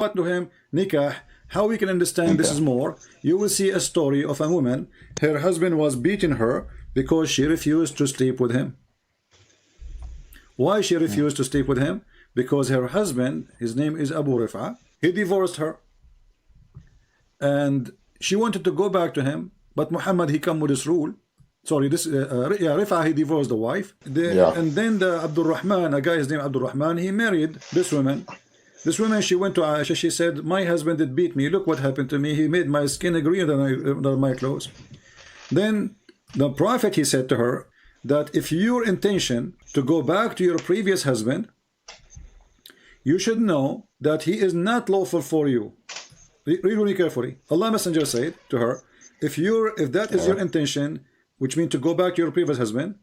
But to him, nikah, how we can understand this is more, you will see a story of a woman, her husband was beating her because she refused to sleep with him. Why she refused to sleep with him? Because her husband, his name is Abu Rifa, he divorced her. And she wanted to go back to him, but Muhammad, he come with this rule. Sorry, Rifa, he divorced the wife. And then the Abdul Rahman, a guy is named Abdul Rahman, he married this woman. This woman, she went to Aisha, she said, my husband did beat me, look what happened to me, he made my skin greener than my clothes. Then the Prophet, he said to her, that if your intention to go back to your previous husband, you should know that he is not lawful for you. Read really carefully. Allah Messenger said to her, if that is your intention, which means to go back to your previous husband,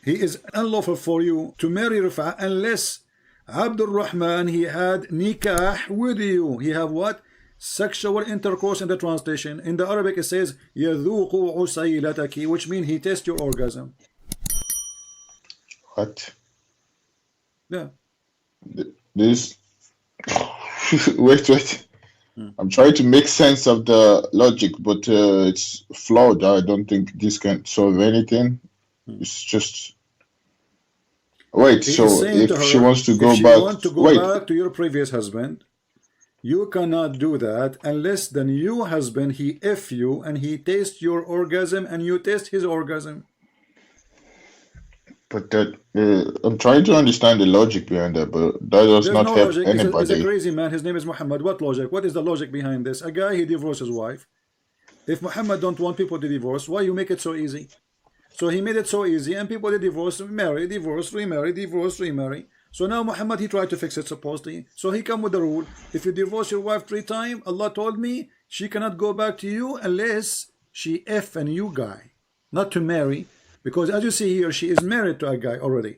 he is unlawful for you to marry Rifa unless Abdul Rahman, he had nikah with you. He have what? Sexual intercourse in the translation. In the Arabic it says يَذُوقُ عُسَيْلَتَكِ, which means he tests your orgasm. What? Yeah. This wait. I'm trying to make sense of the logic, but it's flawed. I don't think this can solve anything. It's just wait. So if she wants to go back, back to your previous husband, you cannot do that unless the new husband, he F you and he tastes your orgasm and you taste his orgasm. But that I'm trying to understand the logic behind that, but that does not help anybody. He's a crazy man. His name is Muhammad. What logic? What is the logic behind this? A guy, he divorced his wife. If Muhammad don't want people to divorce, why you make it so easy? So he made it so easy, and people they divorce, marry, divorce, remarry, divorce, remarry. So now Muhammad, he tried to fix it supposedly. So he come with the rule: if you divorce your wife 3 times, Allah told me she cannot go back to you unless she F a new guy, not to marry. Because as you see here, she is married to a guy already.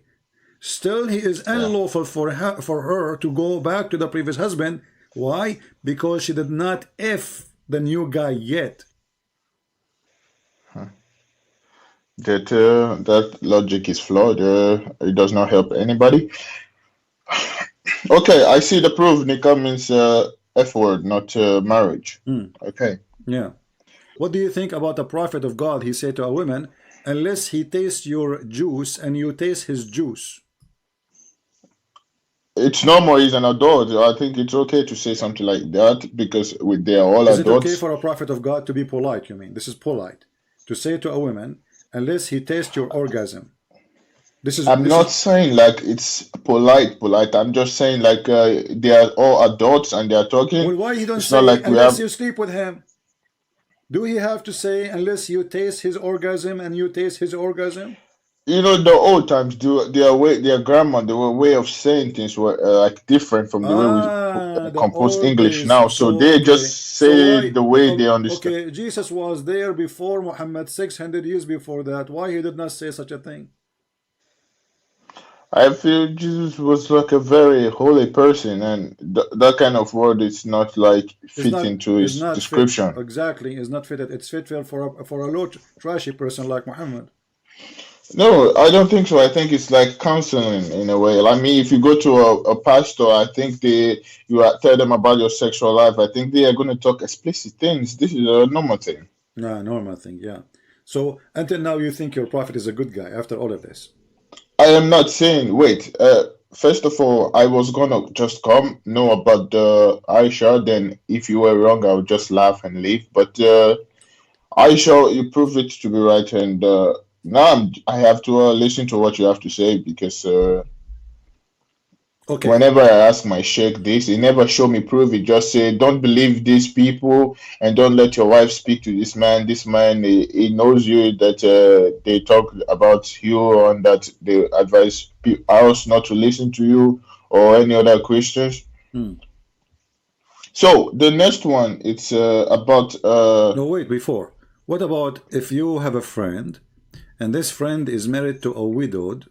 Still, he is unlawful for her to go back to the previous husband. Why? Because she did not F the new guy yet. That logic is flawed. It does not help anybody. Okay, I see the proof. Nikah means F word, not marriage. Okay. Yeah. What do you think about the Prophet of God? He said to a woman, unless he tastes your juice and you taste his juice. It's normal, he's an adult. I think it's okay to say something like that because they are all adults. Is it okay for a Prophet of God to be polite, you mean? This is polite. To say to a woman, unless he tastes your orgasm. I'm not saying like it's polite. I'm just saying like they are all adults and they are talking. Well, why he don't say like unless you sleep with him? Do he have to say unless you taste his orgasm and you taste his orgasm? You know, the old times, their grammar, the way of saying things were like different from the way we compose English now. So they just say the way they understand. Okay, Jesus was there before Muhammad, 600 years before that. Why he did not say such a thing? I feel Jesus was like a very holy person, and that kind of word is not like fitting to his description. Exactly, it's not fitted. It's fit for a low trashy person like Muhammad. No, I don't think so. I think it's like counseling in a way. I mean, if you go to a pastor, I think tell them about your sexual life. I think they are going to talk explicit things. This is a normal thing. No, normal thing, yeah. So until now, you think your prophet is a good guy after all of this? I am not saying, wait, first of all, I was gonna just know about Aisha, then if you were wrong, I would just laugh and leave. But Aisha, you proved it to be right, and now I have to listen to what you have to say because whenever I ask my sheikh this, he never show me proof. He just say, don't believe these people and don't let your wife speak to this man. This man, he knows you, that they talk about you and that they advise us not to listen to you or any other Christians. So the next one, it's about... No, wait, before. What about if you have a friend and this friend is married to a widowed,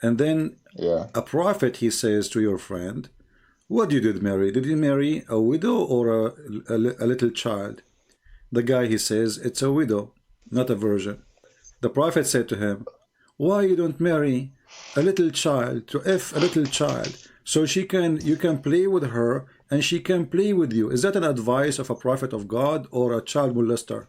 and then a prophet, he says to your friend, what did you marry? Did you marry a widow or a little child? The guy, he says, it's a widow, not a virgin. The prophet said to him, why you don't marry a little child, to F a little child, so you can play with her and she can play with you. Is that an advice of a prophet of God or a child molester?